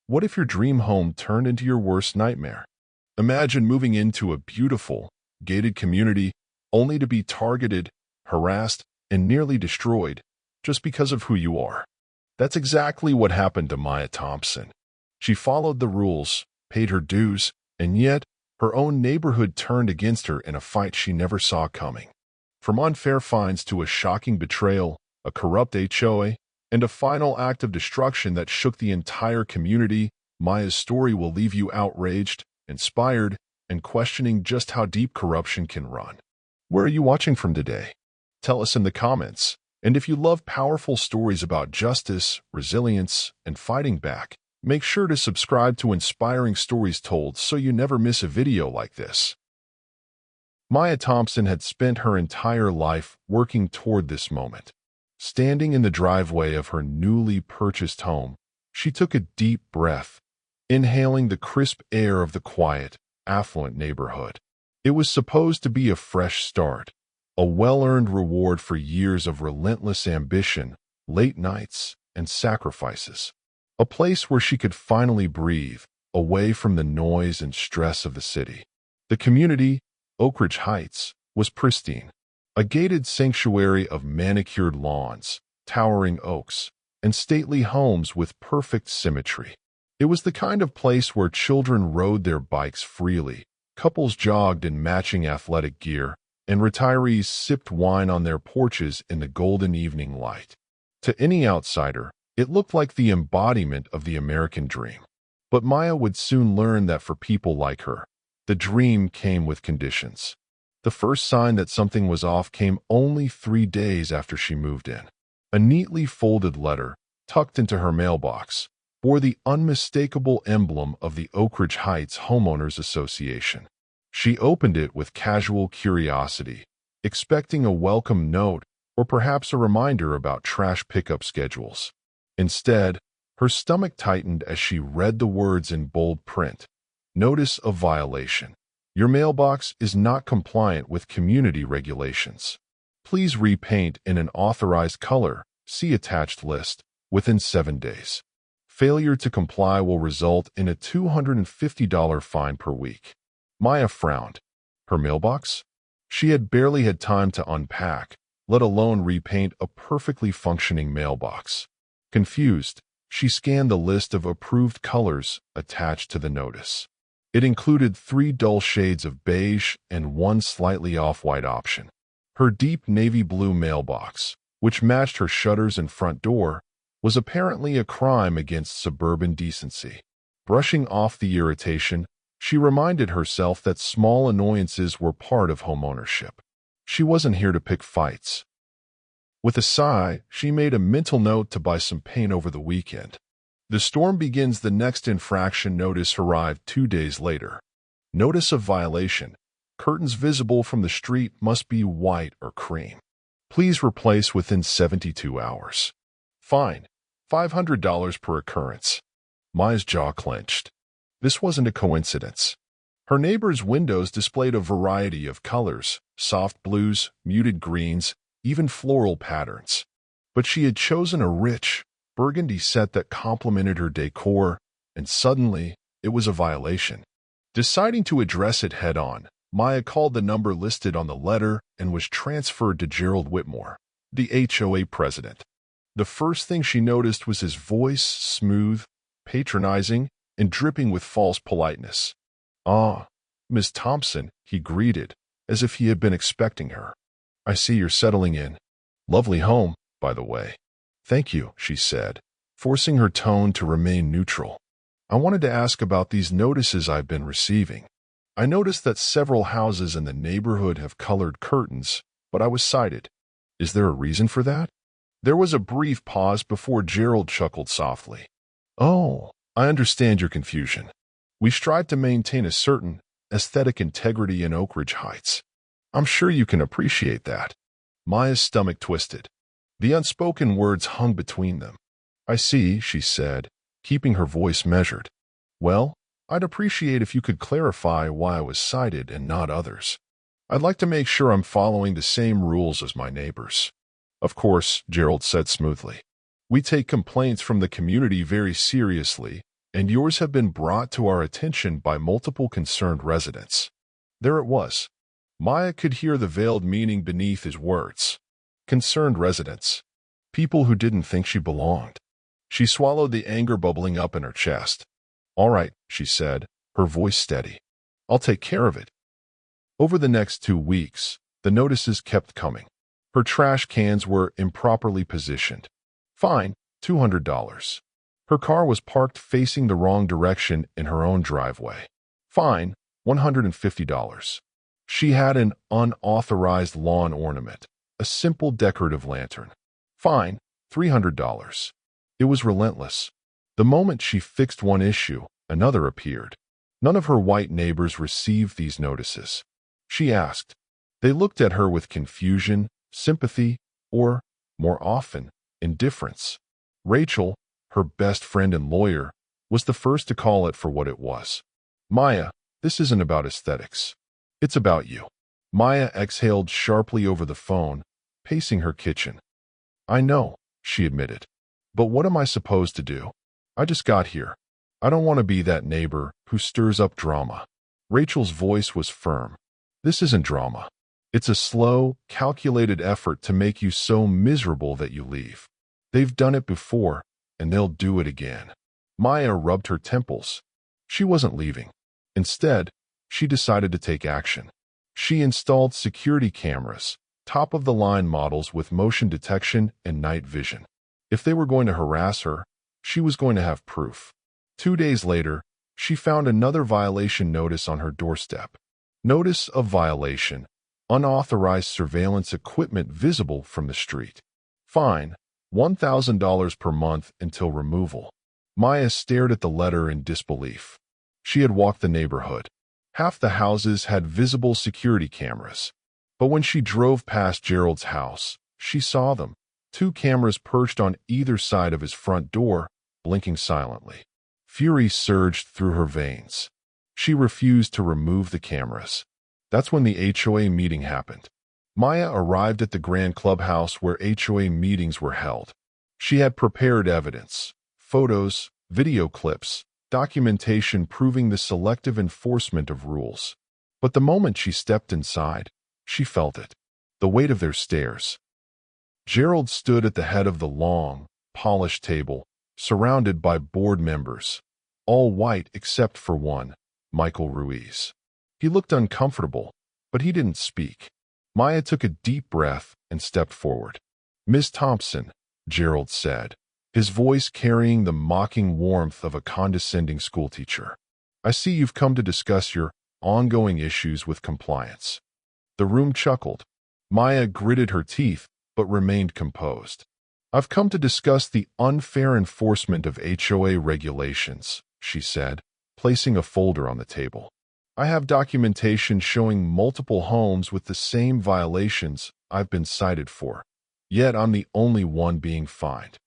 What if your dream home turned into your worst nightmare? Imagine moving into a beautiful, gated community only to be targeted, harassed, and nearly destroyed just because of who you are. That's exactly what happened to Maya Thompson. She followed the rules, paid her dues, and yet her own neighborhood turned against her in a fight she never saw coming. From unfair fines to a shocking betrayal, a corrupt HOA, and a final act of destruction that shook the entire community, Maya's story will leave you outraged, inspired, and questioning just how deep corruption can run. Where are you watching from today? Tell us in the comments. And if you love powerful stories about justice, resilience, and fighting back, make sure to subscribe to Inspiring Stories Told so you never miss a video like this. Maya Thompson had spent her entire life working toward this moment. Standing in the driveway of her newly purchased home, she took a deep breath, inhaling the crisp air of the quiet, affluent neighborhood. It was supposed to be a fresh start, a well-earned reward for years of relentless ambition, late nights, and sacrifices. A place where she could finally breathe, away from the noise and stress of the city. The community, Oak Ridge Heights, was pristine, a gated sanctuary of manicured lawns, towering oaks, and stately homes with perfect symmetry. It was the kind of place where children rode their bikes freely, couples jogged in matching athletic gear, and retirees sipped wine on their porches in the golden evening light. To any outsider, it looked like the embodiment of the American dream. But Maya would soon learn that for people like her, the dream came with conditions. The first sign that something was off came only 3 days after she moved in. A neatly folded letter, tucked into her mailbox, bore the unmistakable emblem of the Oak Ridge Heights Homeowners Association. She opened it with casual curiosity, expecting a welcome note or perhaps a reminder about trash pickup schedules. Instead, her stomach tightened as she read the words in bold print. Notice of violation. Your mailbox is not compliant with community regulations. Please repaint in an authorized color, see attached list, within 7 days. Failure to comply will result in a $250 fine per week. Maya frowned. Her mailbox? She had barely had time to unpack, let alone repaint a perfectly functioning mailbox. Confused, she scanned the list of approved colors attached to the notice. It included 3 dull shades of beige and 1 slightly off-white option. Her deep navy blue mailbox, which matched her shutters and front door, was apparently a crime against suburban decency. Brushing off the irritation, she reminded herself that small annoyances were part of homeownership. She wasn't here to pick fights. With a sigh, she made a mental note to buy some paint over the weekend. The storm begins. The next infraction notice arrived 2 days later. Notice of violation. Curtains visible from the street must be white or cream. Please replace within 72 hours. Fine. $500 per occurrence. Maya's jaw clenched. This wasn't a coincidence. Her neighbor's windows displayed a variety of colors, soft blues, muted greens, even floral patterns. But she had chosen a rich, burgundy set that complemented her decor, and suddenly, it was a violation. Deciding to address it head-on, Maya called the number listed on the letter and was transferred to Gerald Whitmore, the HOA president. The first thing she noticed was his voice, smooth, patronizing, and dripping with false politeness. "Ah, Miss Thompson," he greeted, as if he had been expecting her. "I see you're settling in. Lovely home, by the way." "Thank you," she said, forcing her tone to remain neutral. "I wanted to ask about these notices I've been receiving. I noticed that several houses in the neighborhood have colored curtains, but I was cited. Is there a reason for that?" There was a brief pause before Gerald chuckled softly. "Oh, I understand your confusion. We strive to maintain a certain aesthetic integrity in Oak Ridge Heights. I'm sure you can appreciate that." Maya's stomach twisted. The unspoken words hung between them. "I see," she said, keeping her voice measured. "Well, I'd appreciate if you could clarify why I was cited and not others. I'd like to make sure I'm following the same rules as my neighbors." "Of course," Gerald said smoothly. "We take complaints from the community very seriously, and yours have been brought to our attention by multiple concerned residents." There it was. Maya could hear the veiled meaning beneath his words. Concerned residents. People who didn't think she belonged. She swallowed the anger bubbling up in her chest. "All right," she said, her voice steady. "I'll take care of it." Over the next 2 weeks, the notices kept coming. Her trash cans were improperly positioned. Fine, $200. Her car was parked facing the wrong direction in her own driveway. Fine, $150. She had an unauthorized lawn ornament, a simple decorative lantern. Fine, $300. It was relentless. The moment she fixed one issue, another appeared. None of her white neighbors received these notices. She asked. They looked at her with confusion, sympathy, or, more often, indifference. Rachel, her best friend and lawyer, was the first to call it for what it was. "Maya, this isn't about aesthetics. It's about you." Maya exhaled sharply over the phone, pacing her kitchen. "I know," she admitted. "But what am I supposed to do? I just got here. I don't want to be that neighbor who stirs up drama." Rachel's voice was firm. "This isn't drama. It's a slow, calculated effort to make you so miserable that you leave. They've done it before, and they'll do it again." Maya rubbed her temples. She wasn't leaving. Instead, she decided to take action. She installed security cameras, top-of-the-line models with motion detection and night vision. If they were going to harass her, she was going to have proof. 2 days later, she found another violation notice on her doorstep. Notice of violation. Unauthorized surveillance equipment visible from the street. Fine, $1,000 per month until removal. Maya stared at the letter in disbelief. She had walked the neighborhood. Half the houses had visible security cameras. But when she drove past Gerald's house, she saw them. 2 cameras perched on either side of his front door, blinking silently. Fury surged through her veins. She refused to remove the cameras. That's when the HOA meeting happened. Maya arrived at the grand clubhouse where HOA meetings were held. She had prepared evidence, photos, video clips, documentation proving the selective enforcement of rules. But the moment she stepped inside, she felt it. The weight of their stares. Gerald stood at the head of the long, polished table, surrounded by board members, all white except for one, Michael Ruiz. He looked uncomfortable, but he didn't speak. Maya took a deep breath and stepped forward. "Ms. Thompson," Gerald said, his voice carrying the mocking warmth of a condescending schoolteacher. "I see you've come to discuss your ongoing issues with compliance." The room chuckled. Maya gritted her teeth, but remained composed. "I've come to discuss the unfair enforcement of HOA regulations," she said, placing a folder on the table. "I have documentation showing multiple homes with the same violations I've been cited for, yet I'm the only one being fined."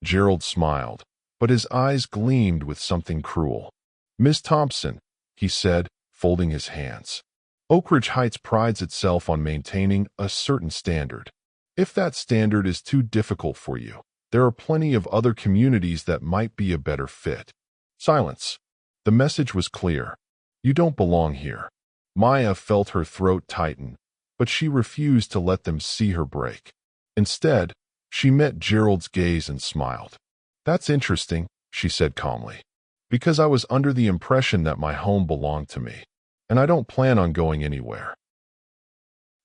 Gerald smiled, but his eyes gleamed with something cruel. "Ms. Thompson," he said, folding his hands, "Oak Ridge Heights prides itself on maintaining a certain standard. If that standard is too difficult for you, there are plenty of other communities that might be a better fit." Silence. The message was clear. You don't belong here. Maya felt her throat tighten, but she refused to let them see her break. Instead, she met Gerald's gaze and smiled. "That's interesting," she said calmly, "because I was under the impression that my home belonged to me, and I don't plan on going anywhere."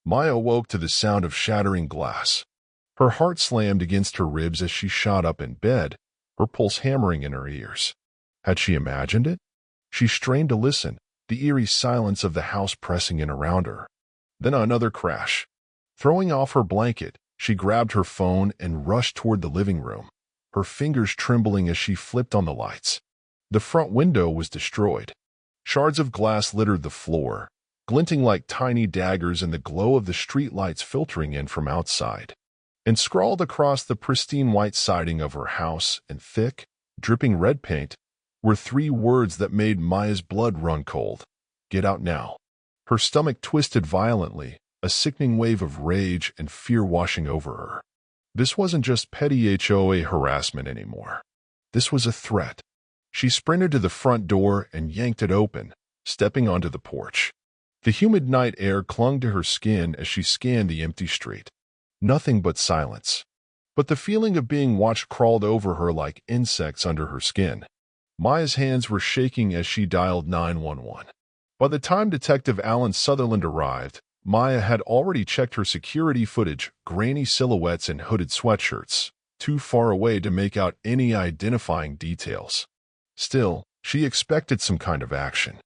Maya woke to the sound of shattering glass. Her heart slammed against her ribs as she shot up in bed, her pulse hammering in her ears. Had she imagined it? She strained to listen, the eerie silence of the house pressing in around her. Then another crash. Throwing off her blanket, she grabbed her phone and rushed toward the living room, her fingers trembling as she flipped on the lights. The front window was destroyed. Shards of glass littered the floor, glinting like tiny daggers in the glow of the streetlights filtering in from outside. And scrawled across the pristine white siding of her house in thick, dripping red paint were 3 words that made Maya's blood run cold. "Get out now." Her stomach twisted violently, a sickening wave of rage and fear washing over her. This wasn't just petty HOA harassment anymore. This was a threat. She sprinted to the front door and yanked it open, stepping onto the porch. The humid night air clung to her skin as she scanned the empty street. Nothing but silence. But the feeling of being watched crawled over her like insects under her skin. Maya's hands were shaking as she dialed 911. By the time Detective Alan Sutherland arrived, Maya had already checked her security footage, grainy silhouettes and hooded sweatshirts, too far away to make out any identifying details. Still, she expected some kind of action.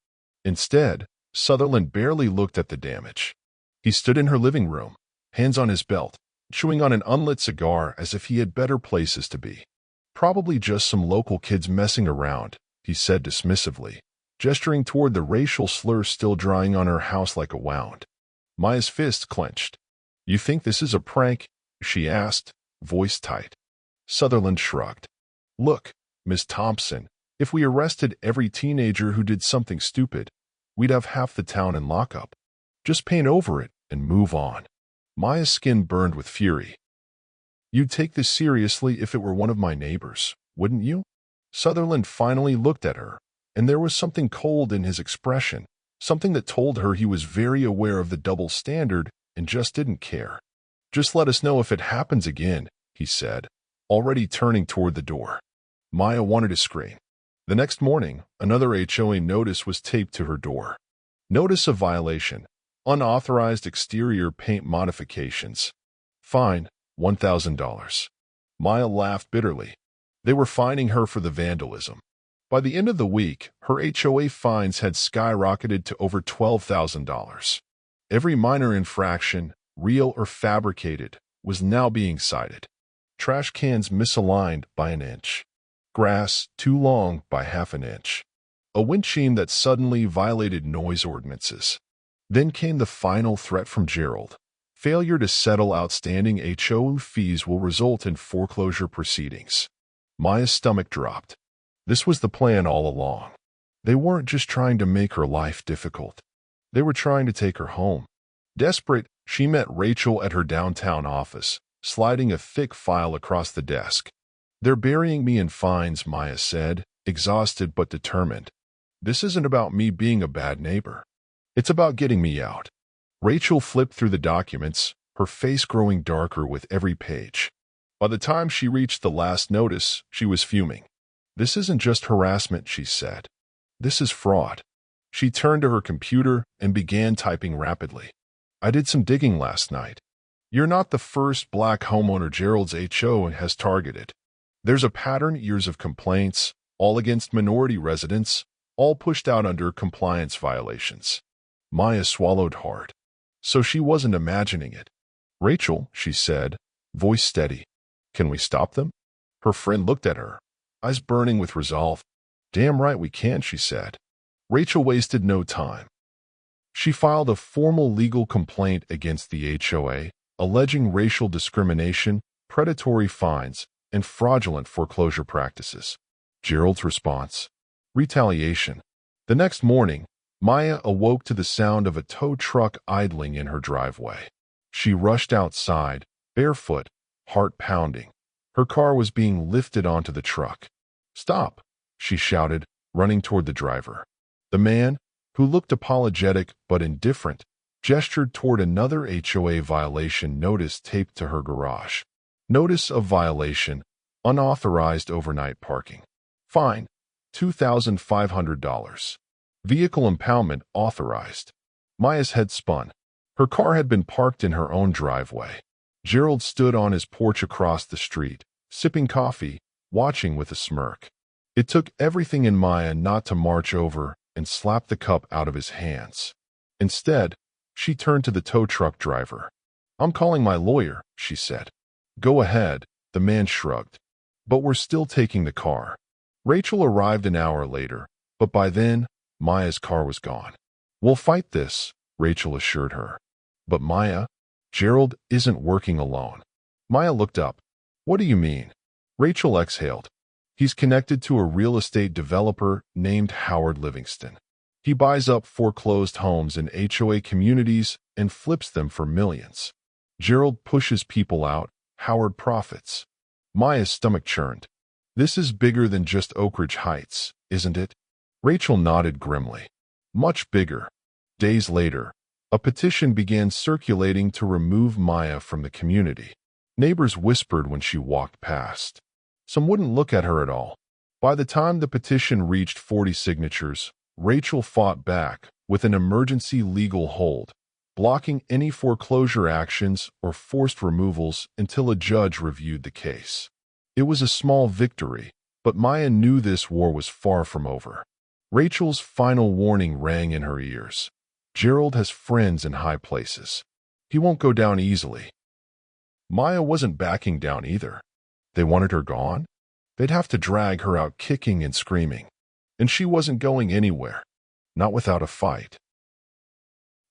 Instead, Sutherland barely looked at the damage. He stood in her living room, hands on his belt, chewing on an unlit cigar as if he had better places to be. Probably just some local kids messing around, he said dismissively, gesturing toward the racial slur still drying on her house like a wound. Maya's fist clenched. "You think this is a prank?" she asked, voice tight. Sutherland shrugged. "Look, Miss Thompson, if we arrested every teenager who did something stupid, we'd have half the town in lockup. Just paint over it and move on." Maya's skin burned with fury. "You'd take this seriously if it were one of my neighbors, wouldn't you?" Sutherland finally looked at her, and there was something cold in his expression, something that told her he was very aware of the double standard and just didn't care. "Just let us know if it happens again," he said, already turning toward the door. Maya wanted to scream. The next morning, another HOA notice was taped to her door. Notice of violation. Unauthorized exterior paint modifications. Fine, $1,000. Maya laughed bitterly. They were fining her for the vandalism. By the end of the week, her HOA fines had skyrocketed to over $12,000. Every minor infraction, real or fabricated, was now being cited. Trash cans misaligned by an inch. Grass too long by half an inch. A windshield that suddenly violated noise ordinances. Then came the final threat from Gerald. Failure to settle outstanding HOA fees will result in foreclosure proceedings. Maya's stomach dropped. This was the plan all along. They weren't just trying to make her life difficult. They were trying to take her home. Desperate, she met Rachel at her downtown office, sliding a thick file across the desk. "They're burying me in fines," Maya said, exhausted but determined. "This isn't about me being a bad neighbor. It's about getting me out." Rachel flipped through the documents, her face growing darker with every page. By the time she reached the last notice, she was fuming. "This isn't just harassment," she said. "This is fraud." She turned to her computer and began typing rapidly. "I did some digging last night. You're not the first black homeowner Gerald's HOA has targeted. There's a pattern, years of complaints, all against minority residents, all pushed out under compliance violations." Maya swallowed hard. So she wasn't imagining it. "Rachel," she said, voice steady, "can we stop them?" Her friend looked at her, eyes burning with resolve. "Damn right we can," she said. Rachel wasted no time. She filed a formal legal complaint against the HOA, alleging racial discrimination, predatory fines, and fraudulent foreclosure practices. Gerald's response: retaliation. The next morning, Maya awoke to the sound of a tow truck idling in her driveway. She rushed outside, barefoot, heart pounding. Her car was being lifted onto the truck. "Stop!" she shouted, running toward the driver. The man, who looked apologetic but indifferent, gestured toward another HOA violation notice taped to her garage. Notice of violation: unauthorized overnight parking. Fine, $2,500. Vehicle impoundment authorized. Maya's head spun. Her car had been parked in her own driveway. Gerald stood on his porch across the street, sipping coffee, watching with a smirk. It took everything in Maya not to march over and slap the cup out of his hands. Instead, she turned to the tow truck driver. "I'm calling my lawyer," she said. "Go ahead," the man shrugged. "But we're still taking the car." Rachel arrived an hour later, but by then, Maya's car was gone. "We'll fight this," Rachel assured her. "But Maya, Gerald isn't working alone." Maya looked up. "What do you mean?" Rachel exhaled. "He's connected to a real estate developer named Howard Livingston. He buys up foreclosed homes in HOA communities and flips them for millions. Gerald pushes people out, Howard profits." Maya's stomach churned. "This is bigger than just Oak Ridge Heights," isn't it?" Rachel nodded grimly. "Much bigger." Days later, a petition began circulating to remove Maya from the community. Neighbors whispered when she walked past. Some wouldn't look at her at all. By the time the petition reached 40 signatures, Rachel fought back with an emergency legal hold, blocking any foreclosure actions or forced removals until a judge reviewed the case. It was a small victory, but Maya knew this war was far from over. Rachel's final warning rang in her ears. Gerald has friends in high places. He won't go down easily. Maya wasn't backing down either. They wanted her gone? They'd have to drag her out kicking and screaming. And she wasn't going anywhere. Not without a fight.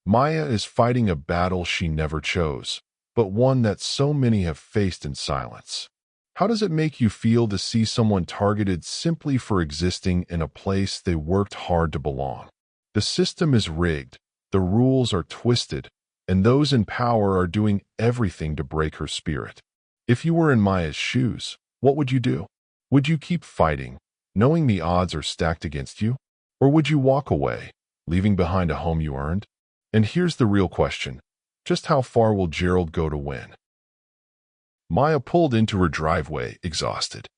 Maya is fighting a battle she never chose, but one that so many have faced in silence. How does it make you feel to see someone targeted simply for existing in a place they worked hard to belong? The system is rigged, the rules are twisted, and those in power are doing everything to break her spirit. If you were in Maya's shoes, what would you do? Would you keep fighting, knowing the odds are stacked against you? Or would you walk away, leaving behind a home you earned? And here's the real question. Just how far will Gerald go to win? Maya pulled into her driveway, exhausted.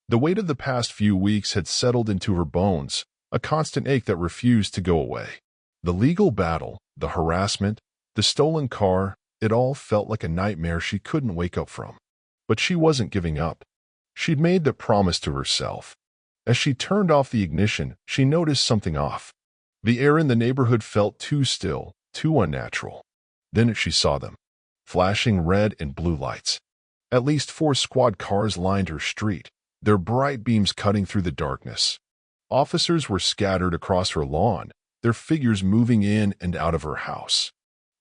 The weight of the past few weeks had settled into her bones, a constant ache that refused to go away. The legal battle, the harassment, the stolen car, it all felt like a nightmare she couldn't wake up from. But she wasn't giving up. She'd made the promise to herself. As she turned off the ignition, she noticed something off. The air in the neighborhood felt too still, too unnatural. Then she saw them, flashing red and blue lights. At least 4 squad cars lined her street, their bright beams cutting through the darkness. Officers were scattered across her lawn, their figures moving in and out of her house.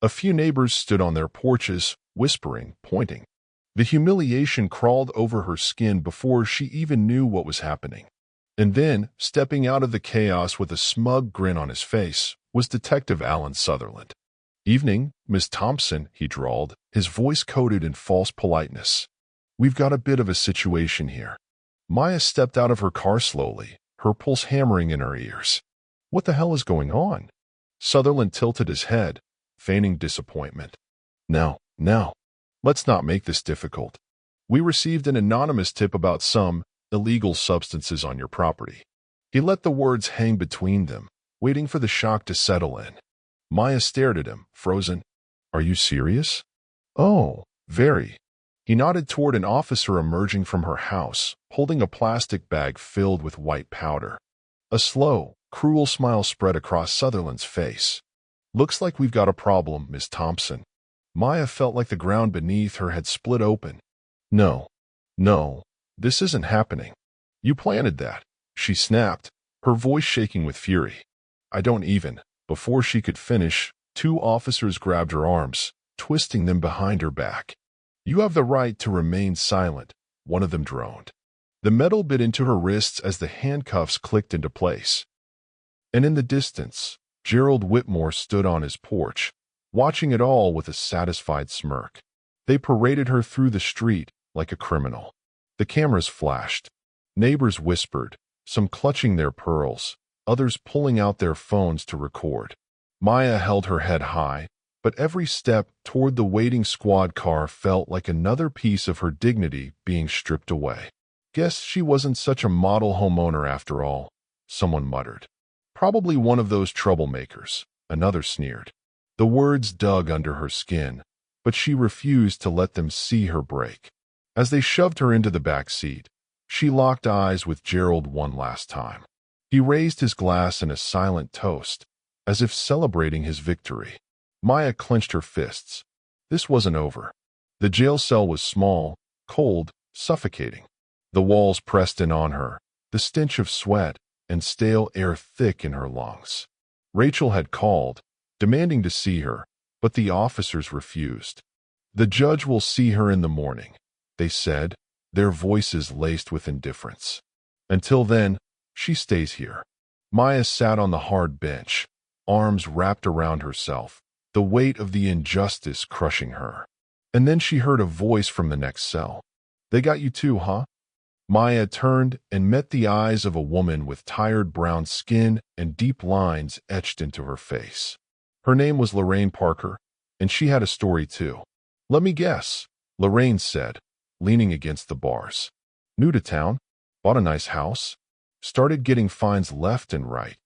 A few neighbors stood on their porches, whispering, pointing. The humiliation crawled over her skin before she even knew what was happening. And then, stepping out of the chaos with a smug grin on his face, was Detective Alan Sutherland. "Evening, Miss Thompson," he drawled, his voice coated in false politeness. "We've got a bit of a situation here." Maya stepped out of her car slowly, her pulse hammering in her ears. "What the hell is going on?" Sutherland tilted his head, feigning disappointment. No. Let's not make this difficult. We received an anonymous tip about some illegal substances on your property." He let the words hang between them, waiting for the shock to settle in. Maya stared at him, frozen. "Are you serious?" "Oh, very." He nodded toward an officer emerging from her house, holding a plastic bag filled with white powder. A slow, cruel smile spread across Sutherland's face. "Looks like we've got a problem, Miss Thompson." Maya felt like the ground beneath her had split open. No, this isn't happening. You planted that," she snapped, her voice shaking with fury. "I don't even." Before she could finish, 2 officers grabbed her arms, twisting them behind her back. "You have the right to remain silent," one of them droned. The metal bit into her wrists as the handcuffs clicked into place. And in the distance, Gerald Whitmore stood on his porch, watching it all with a satisfied smirk. They paraded her through the street like a criminal. The cameras flashed. Neighbors whispered, some clutching their pearls, others pulling out their phones to record. Maya held her head high, but every step toward the waiting squad car felt like another piece of her dignity being stripped away. "Guess she wasn't such a model homeowner after all," someone muttered. "Probably one of those troublemakers," another sneered. The words dug under her skin, but she refused to let them see her break. As they shoved her into the back seat, she locked eyes with Gerald one last time. He raised his glass in a silent toast, as if celebrating his victory. Maya clenched her fists. This wasn't over. The jail cell was small, cold, suffocating. The walls pressed in on her, the stench of sweat and stale air thick in her lungs. Rachel had called, demanding to see her, but the officers refused. "The judge will see her in the morning," they said, their voices laced with indifference. "Until then, she stays here." Maya sat on the hard bench, arms wrapped around herself, the weight of the injustice crushing her. And then she heard a voice from the next cell. "They got you too, huh?" Maya turned and met the eyes of a woman with tired brown skin and deep lines etched into her face. Her name was Lorraine Parker, and she had a story too. "Let me guess," Lorraine said, leaning against the bars. "New to town, bought a nice house, started getting fines left and right."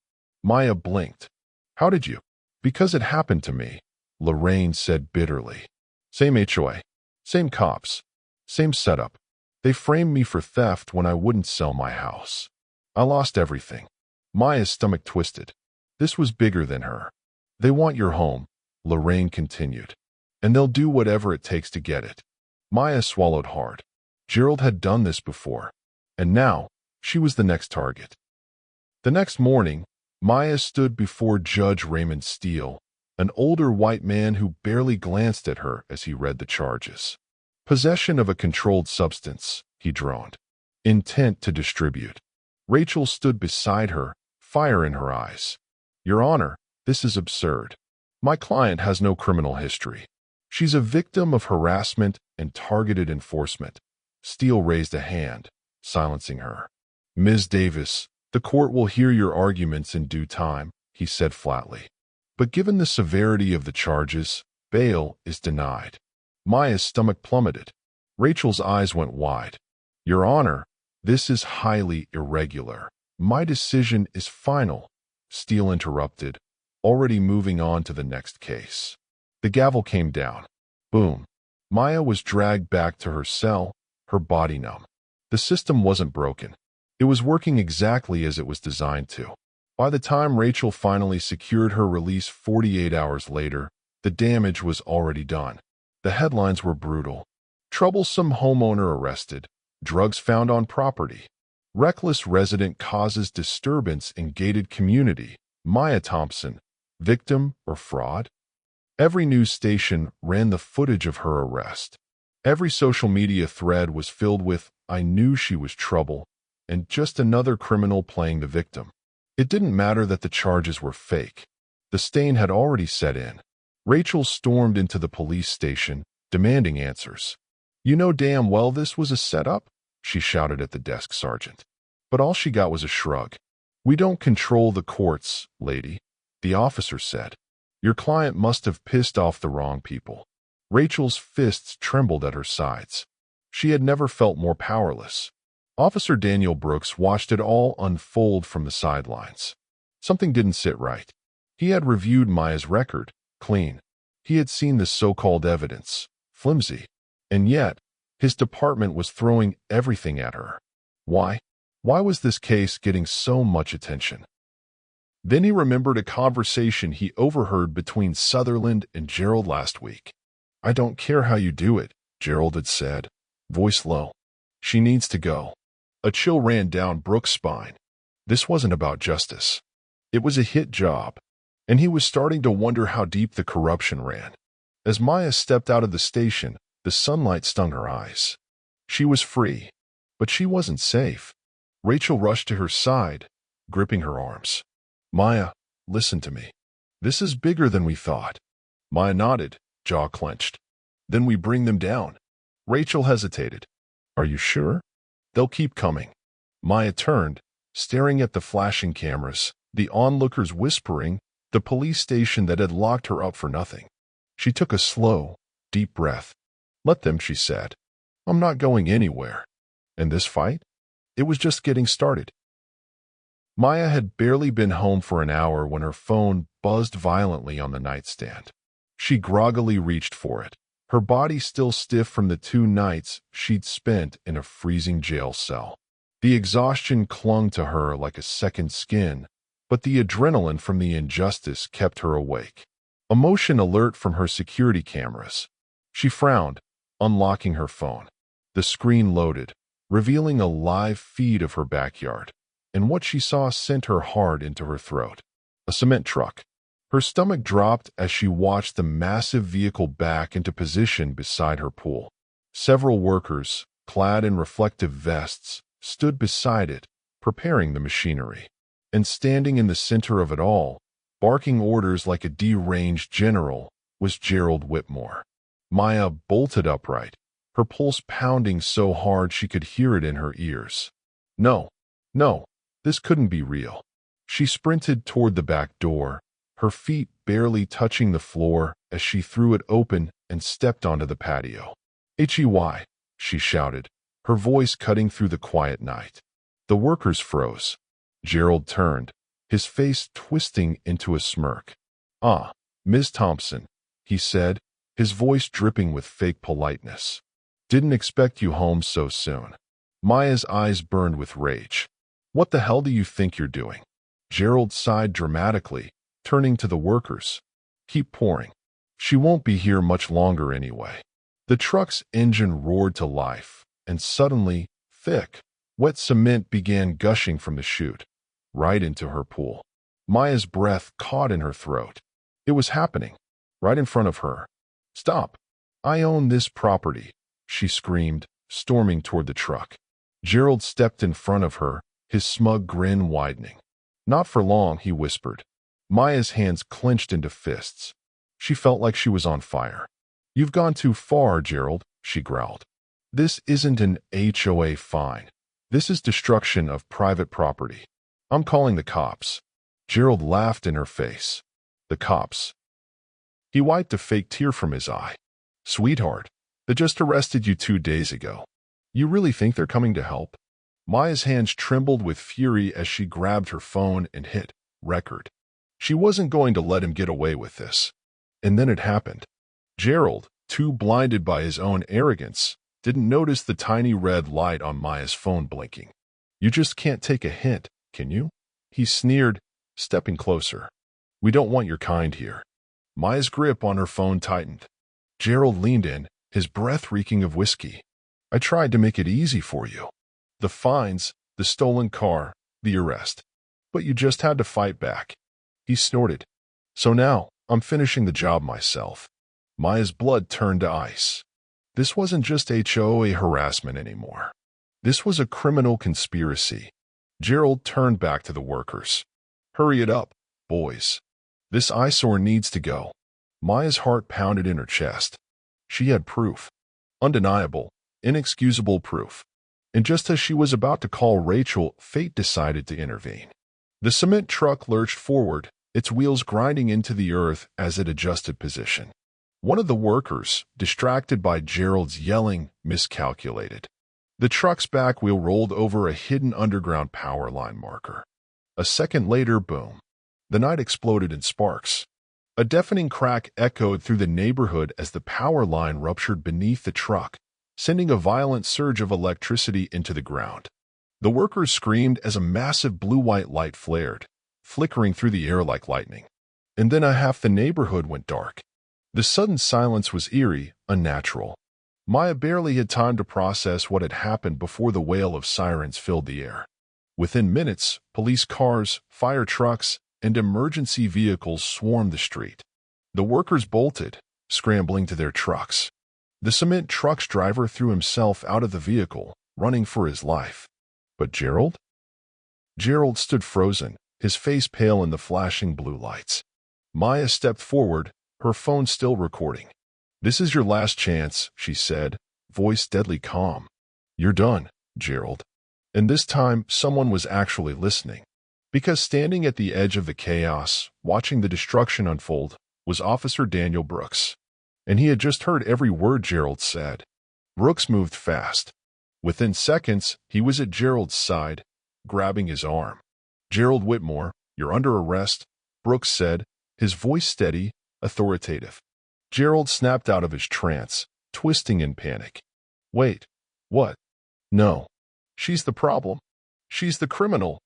Maya blinked. "How did you?" "Because it happened to me," Lorraine said bitterly. "Same HOA, same cops, same setup. They framed me for theft when I wouldn't sell my house. I lost everything." Maya's stomach twisted. This was bigger than her. "They want your home," Lorraine continued, "and they'll do whatever it takes to get it." Maya swallowed hard. Gerald had done this before, and now she was the next target. The next morning, Maya stood before Judge Raymond Steele, an older white man who barely glanced at her as he read the charges. "Possession of a controlled substance," he droned. "Intent to distribute." Rachel stood beside her, fire in her eyes. "Your Honor, this is absurd. My client has no criminal history. She's a victim of harassment and targeted enforcement." Steele raised a hand, silencing her. "Ms. Davis, the court will hear your arguments in due time," he said flatly. "But given the severity of the charges, bail is denied." Maya's stomach plummeted. Rachel's eyes went wide. "Your Honor, this is highly irregular. My decision is final," Steele interrupted, already moving on to the next case. The gavel came down. Boom. Maya was dragged back to her cell, her body numb. The system wasn't broken. It was working exactly as it was designed to. By the time Rachel finally secured her release 48 hours later, the damage was already done. The headlines were brutal. "Troublesome homeowner arrested. Drugs found on property. Reckless resident causes disturbance in gated community. Maya Thompson, victim or fraud?" Every news station ran the footage of her arrest. Every social media thread was filled with "I knew she was trouble," and just another criminal playing the victim. It didn't matter that the charges were fake. The stain had already set in. Rachel stormed into the police station, demanding answers. "You know damn well this was a setup," she shouted at the desk sergeant. But all she got was a shrug. "We don't control the courts, lady," the officer said. "Your client must have pissed off the wrong people." Rachel's fists trembled at her sides. She had never felt more powerless. Officer Daniel Brooks watched it all unfold from the sidelines. Something didn't sit right. He had reviewed Maya's record, clean. He had seen the so-called evidence, flimsy. And yet, his department was throwing everything at her. Why? Why was this case getting so much attention? Then he remembered a conversation he overheard between Sutherland and Gerald last week. "I don't care how you do it," Gerald had said, voice low. "She needs to go." A chill ran down Brooks' spine. This wasn't about justice. It was a hit job, and he was starting to wonder how deep the corruption ran. As Maya stepped out of the station, the sunlight stung her eyes. She was free, but she wasn't safe. Rachel rushed to her side, gripping her arms. "Maya, listen to me. This is bigger than we thought." Maya nodded, jaw clenched. "Then we bring them down." Rachel hesitated. "Are you sure?" "They'll keep coming." Maya turned, staring at the flashing cameras, the onlookers whispering, the police station that had locked her up for nothing. She took a slow, deep breath. "Let them," she said. "I'm not going anywhere." And this fight? It was just getting started. Maya had barely been home for an hour when her phone buzzed violently on the nightstand. She groggily reached for it, her body still stiff from the 2 nights she'd spent in a freezing jail cell. The exhaustion clung to her like a second skin, but the adrenaline from the injustice kept her awake. A motion alert from her security cameras. She frowned, unlocking her phone. The screen loaded, revealing a live feed of her backyard, and what she saw sent her hard into her throat. A cement truck. Her stomach dropped as she watched the massive vehicle back into position beside her pool. Several workers, clad in reflective vests, stood beside it, preparing the machinery. And standing in the center of it all, barking orders like a deranged general, was Gerald Whitmore. Maya bolted upright, her pulse pounding so hard she could hear it in her ears. No, no, this couldn't be real. She sprinted toward the back door, her feet barely touching the floor as she threw it open and stepped onto the patio. "HOA," she shouted, her voice cutting through the quiet night. The workers froze. Gerald turned, his face twisting into a smirk. "Ah, Ms. Thompson," he said, his voice dripping with fake politeness. "Didn't expect you home so soon." Maya's eyes burned with rage. "What the hell do you think you're doing?" Gerald sighed dramatically, turning to the workers. "Keep pouring. She won't be here much longer anyway." The truck's engine roared to life, and suddenly, thick, wet cement began gushing from the chute, right into her pool. Maya's breath caught in her throat. It was happening, right in front of her. "Stop! I own this property," she screamed, storming toward the truck. Gerald stepped in front of her, his smug grin widening. "Not for long," he whispered. Maya's hands clenched into fists. She felt like she was on fire. "You've gone too far, Gerald," she growled. "This isn't an HOA fine. This is destruction of private property. I'm calling the cops." Gerald laughed in her face. "The cops?" He wiped a fake tear from his eye. "Sweetheart, they just arrested you 2 days ago. You really think they're coming to help?" Maya's hands trembled with fury as she grabbed her phone and hit record. She wasn't going to let him get away with this. And then it happened. Gerald, too blinded by his own arrogance, didn't notice the tiny red light on Maya's phone blinking. "You just can't take a hint, can you?" he sneered, stepping closer. "We don't want your kind here." Maya's grip on her phone tightened. Gerald leaned in, his breath reeking of whiskey. "I tried to make it easy for you. The fines, the stolen car, the arrest. But you just had to fight back." He snorted. "So now, I'm finishing the job myself." Maya's blood turned to ice. This wasn't just HOA harassment anymore. This was a criminal conspiracy. Gerald turned back to the workers. "Hurry it up, boys. This eyesore needs to go." Maya's heart pounded in her chest. She had proof. Undeniable, inexcusable proof. And just as she was about to call Rachel, fate decided to intervene. The cement truck lurched forward, its wheels grinding into the earth as it adjusted position. One of the workers, distracted by Gerald's yelling, miscalculated. The truck's back wheel rolled over a hidden underground power line marker. A second later, boom. The night exploded in sparks. A deafening crack echoed through the neighborhood as the power line ruptured beneath the truck, sending a violent surge of electricity into the ground. The workers screamed as a massive blue-white light flared, flickering through the air like lightning. And then half the neighborhood went dark. The sudden silence was eerie, unnatural. Maya barely had time to process what had happened before the wail of sirens filled the air. Within minutes, police cars, fire trucks, and emergency vehicles swarmed the street. The workers bolted, scrambling to their trucks. The cement truck's driver threw himself out of the vehicle, running for his life. But Gerald? Gerald stood frozen, his face pale in the flashing blue lights. Maya stepped forward, her phone still recording. "This is your last chance," she said, voice deadly calm. "You're done, Gerald." And this time, someone was actually listening. Because standing at the edge of the chaos, watching the destruction unfold, was Officer Daniel Brooks. And he had just heard every word Gerald said. Brooks moved fast. Within seconds, he was at Gerald's side, grabbing his arm. "Gerald Whitmore, you're under arrest," Brooks said, his voice steady, authoritative. Gerald snapped out of his trance, twisting in panic. "Wait, what? No. She's the problem. She's the criminal."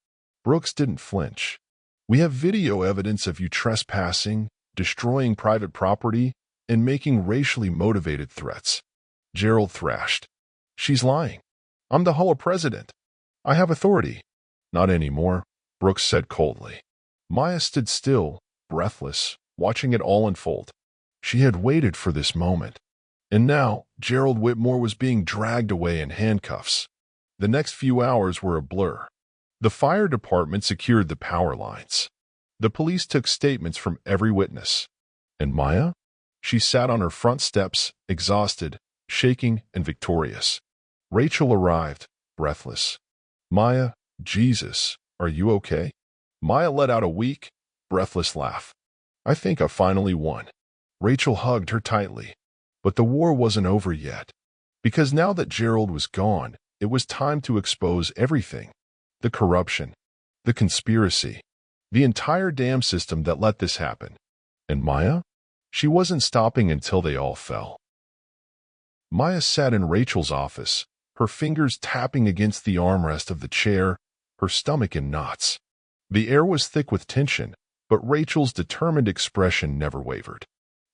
Brooks didn't flinch. "We have video evidence of you trespassing, destroying private property, and making racially motivated threats." Gerald thrashed. "She's lying. I'm the HOA president. I have authority." "Not anymore," Brooks said coldly. Maya stood still, breathless, watching it all unfold. She had waited for this moment. And now, Gerald Whitmore was being dragged away in handcuffs. The next few hours were a blur. The fire department secured the power lines. The police took statements from every witness. And Maya? She sat on her front steps, exhausted, shaking and victorious. Rachel arrived, breathless. "Maya, Jesus, are you okay?" Maya let out a weak, breathless laugh. "I think I finally won." Rachel hugged her tightly. But the war wasn't over yet. Because now that Gerald was gone, it was time to expose everything. The corruption, the conspiracy, the entire damn system that let this happen. And Maya? She wasn't stopping until they all fell. Maya sat in Rachel's office, her fingers tapping against the armrest of the chair, her stomach in knots. The air was thick with tension, but Rachel's determined expression never wavered.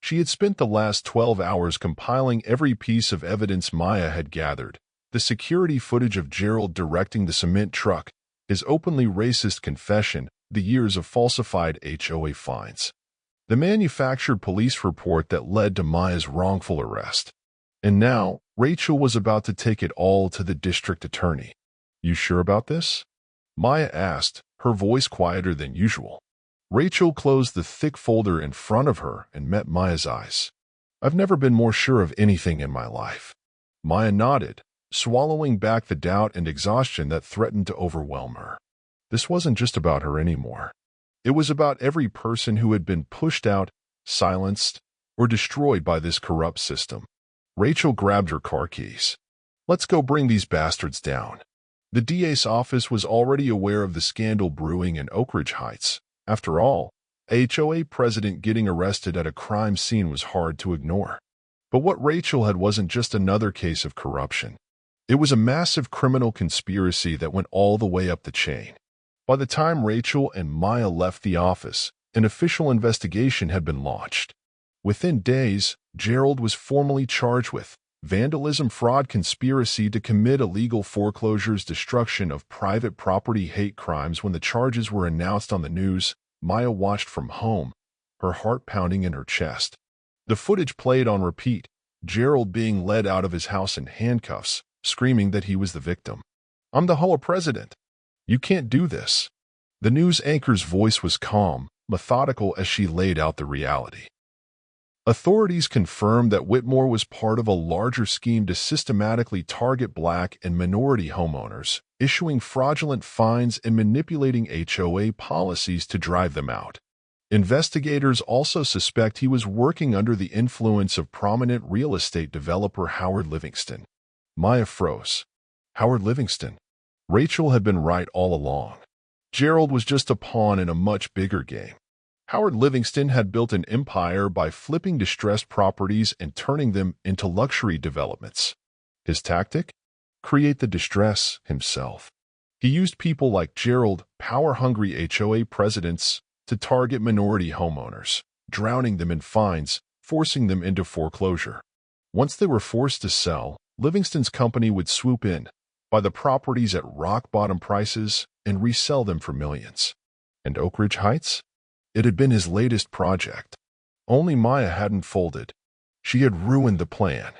She had spent the last 12 hours compiling every piece of evidence Maya had gathered: the security footage of Gerald directing the cement truck, his openly racist confession, the years of falsified HOA fines, the manufactured police report that led to Maya's wrongful arrest. And now, Rachel was about to take it all to the district attorney. "You sure about this?" Maya asked, her voice quieter than usual. Rachel closed the thick folder in front of her and met Maya's eyes. "I've never been more sure of anything in my life." Maya nodded, swallowing back the doubt and exhaustion that threatened to overwhelm her. This wasn't just about her anymore. It was about every person who had been pushed out, silenced, or destroyed by this corrupt system. Rachel grabbed her car keys. "Let's go bring these bastards down." The DA's office was already aware of the scandal brewing in Oak Ridge Heights. After all, a HOA president getting arrested at a crime scene was hard to ignore. But what Rachel had wasn't just another case of corruption. It was a massive criminal conspiracy that went all the way up the chain. By the time Rachel and Maya left the office, an official investigation had been launched. Within days, Gerald was formally charged with vandalism, fraud, conspiracy to commit illegal foreclosures, destruction of private property, hate crimes. When the charges were announced on the news, Maya watched from home, her heart pounding in her chest. The footage played on repeat, Gerald being led out of his house in handcuffs, screaming that he was the victim. "I'm the HOA president. You can't do this." The news anchor's voice was calm, methodical as she laid out the reality. Authorities confirmed that Whitmore was part of a larger scheme to systematically target Black and minority homeowners, issuing fraudulent fines and manipulating HOA policies to drive them out. Investigators also suspect he was working under the influence of prominent real estate developer Howard Livingston. Maya froze. Howard Livingston. Rachel had been right all along. Gerald was just a pawn in a much bigger game. Howard Livingston had built an empire by flipping distressed properties and turning them into luxury developments. His tactic? Create the distress himself. He used people like Gerald, power-hungry HOA presidents, to target minority homeowners, drowning them in fines, forcing them into foreclosure. Once they were forced to sell, Livingston's company would swoop in, buy the properties at rock-bottom prices, and resell them for millions. And Oak Ridge Heights? It had been his latest project. Only Maya hadn't folded. She had ruined the plan.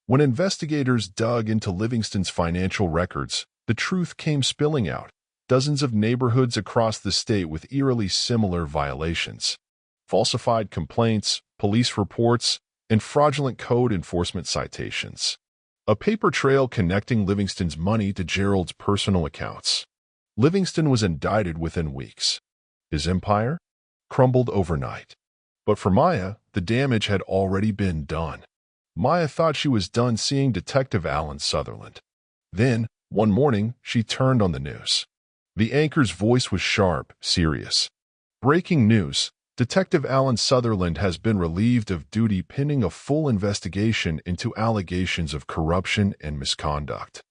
When investigators dug into Livingston's financial records, the truth came spilling out. Dozens of neighborhoods across the state with eerily similar violations. Falsified complaints, police reports, and fraudulent code enforcement citations. A paper trail connecting Livingston's money to Gerald's personal accounts. Livingston was indicted within weeks. His empire crumbled overnight. But for Maya, the damage had already been done. Maya thought she was done seeing Detective Alan Sutherland. Then, one morning, she turned on the news. The anchor's voice was sharp, serious. "Breaking news. Detective Alan Sutherland has been relieved of duty pending a full investigation into allegations of corruption and misconduct.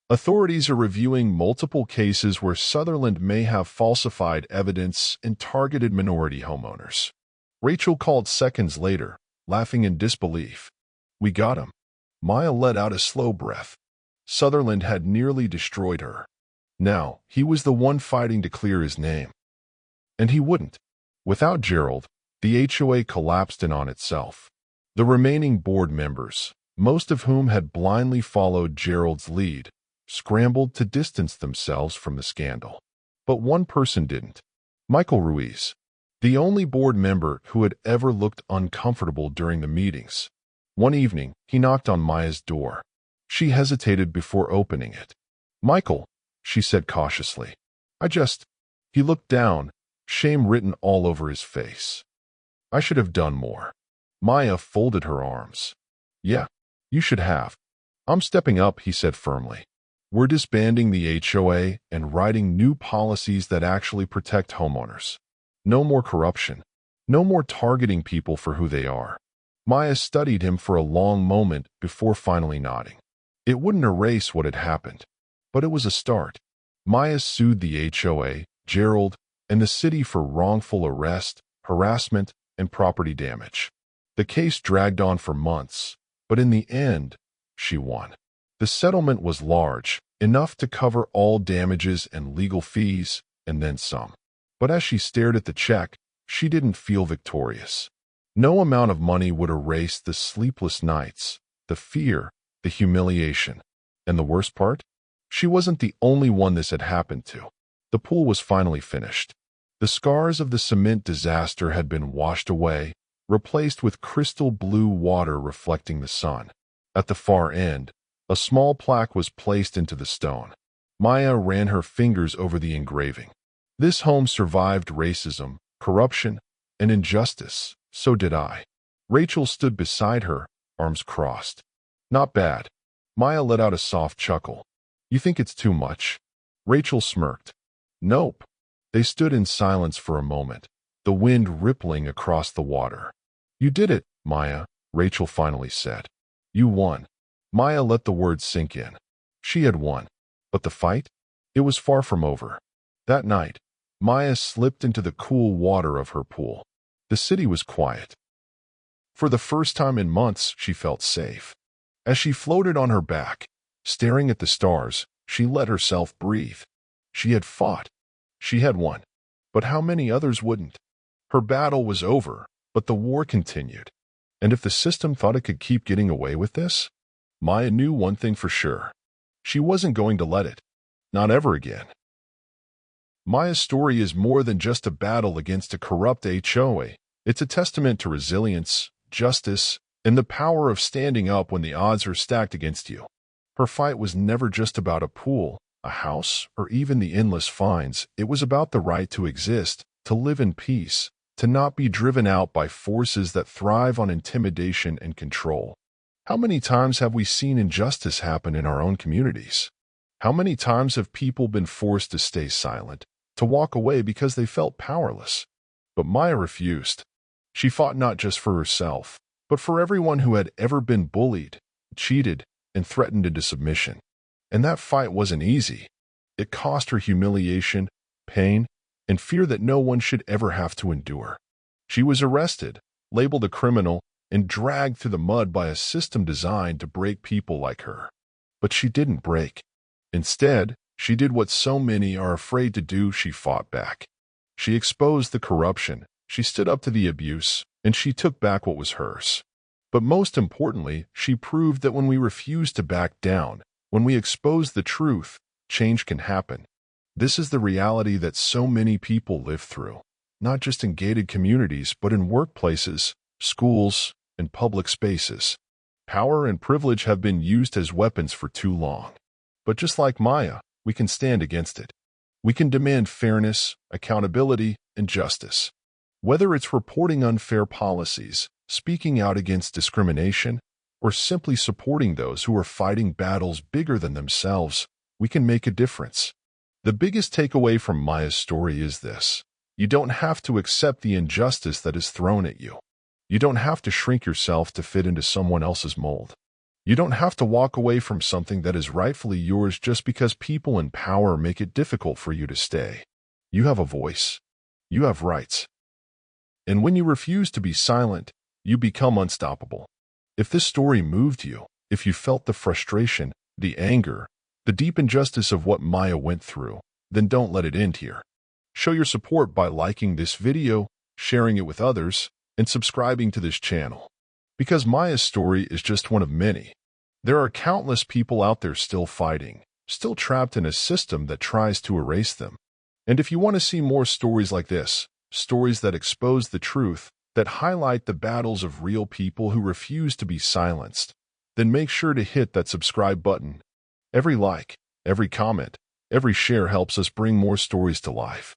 Authorities are reviewing multiple cases where Sutherland may have falsified evidence and targeted minority homeowners." Rachel called seconds later, laughing in disbelief. "We got him." Maya let out a slow breath. Sutherland had nearly destroyed her. Now, he was the one fighting to clear his name. And he wouldn't. Without Gerald, the HOA collapsed in on itself. The remaining board members, most of whom had blindly followed Gerald's lead, scrambled to distance themselves from the scandal. But one person didn't. Michael Ruiz, the only board member who had ever looked uncomfortable during the meetings. One evening, he knocked on Maya's door. She hesitated before opening it. "Michael," she said cautiously. He looked down, shame written all over his face. "I should have done more." Maya folded her arms. "Yeah, you should have. I'm stepping up," he said firmly. "We're disbanding the HOA and writing new policies that actually protect homeowners. No more corruption. No more targeting people for who they are." Maya studied him for a long moment before finally nodding. It wouldn't erase what had happened, but it was a start. Maya sued the HOA, Gerald, and the city for wrongful arrest, harassment, and property damage. The case dragged on for months, but in the end, she won. The settlement was large, enough to cover all damages and legal fees, and then some. But as she stared at the check, she didn't feel victorious. No amount of money would erase the sleepless nights, the fear, the humiliation. And the worst part? She wasn't the only one this had happened to. The pool was finally finished. The scars of the cement disaster had been washed away, replaced with crystal blue water reflecting the sun. At the far end, a small plaque was placed into the stone. Maya ran her fingers over the engraving. This home survived racism, corruption, and injustice. So did I. Rachel stood beside her, arms crossed. "Not bad." Maya let out a soft chuckle. "You think it's too much?" Rachel smirked. "Nope." They stood in silence for a moment, the wind rippling across the water. "You did it, Maya," Rachel finally said. "You won." Maya let the words sink in. She had won. But the fight? It was far from over. That night, Maya slipped into the cool water of her pool. The city was quiet. For the first time in months, she felt safe. As she floated on her back, staring at the stars, she let herself breathe. She had fought. She had won. But how many others wouldn't? Her battle was over, but the war continued. And if the system thought it could keep getting away with this, Maya knew one thing for sure. She wasn't going to let it. Not ever again. Maya's story is more than just a battle against a corrupt HOA. It's a testament to resilience, justice, and the power of standing up when the odds are stacked against you. Her fight was never just about a pool, a house, or even the endless fines. It was about the right to exist, to live in peace, to not be driven out by forces that thrive on intimidation and control. How many times have we seen injustice happen in our own communities? How many times have people been forced to stay silent, to walk away because they felt powerless? But Maya refused. She fought not just for herself, but for everyone who had ever been bullied, cheated, and threatened into submission. And that fight wasn't easy. It cost her humiliation, pain, and fear that no one should ever have to endure. She was arrested, labeled a criminal, and dragged through the mud by a system designed to break people like her. But she didn't break. Instead, she did what so many are afraid to do. She fought back. She exposed the corruption, she stood up to the abuse, and she took back what was hers. But most importantly, she proved that when we refuse to back down, when we expose the truth, change can happen. This is the reality that so many people live through, not just in gated communities, but in workplaces, schools, and public spaces. Power and privilege have been used as weapons for too long. But just like Maya, we can stand against it. We can demand fairness, accountability, and justice. Whether it's reporting unfair policies, speaking out against discrimination, or simply supporting those who are fighting battles bigger than themselves, we can make a difference. The biggest takeaway from Maya's story is this: you don't have to accept the injustice that is thrown at you. You don't have to shrink yourself to fit into someone else's mold. You don't have to walk away from something that is rightfully yours just because people in power make it difficult for you to stay. You have a voice. You have rights. And when you refuse to be silent, you become unstoppable. If this story moved you, if you felt the frustration, the anger, the deep injustice of what Maya went through, then don't let it end here. Show your support by liking this video, sharing it with others, and subscribing to this channel. Because Maya's story is just one of many. There are countless people out there still fighting, still trapped in a system that tries to erase them. And if you want to see more stories like this, stories that expose the truth, that highlight the battles of real people who refuse to be silenced, then make sure to hit that subscribe button. Every like, every comment, every share helps us bring more stories to life.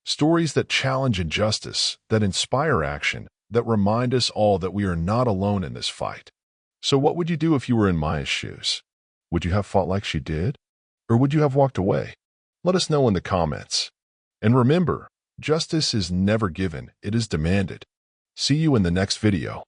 Stories that challenge injustice, that inspire action, that remind us all that we are not alone in this fight. So what would you do if you were in Maya's shoes? Would you have fought like she did? Or would you have walked away? Let us know in the comments. And remember, justice is never given, it is demanded. See you in the next video.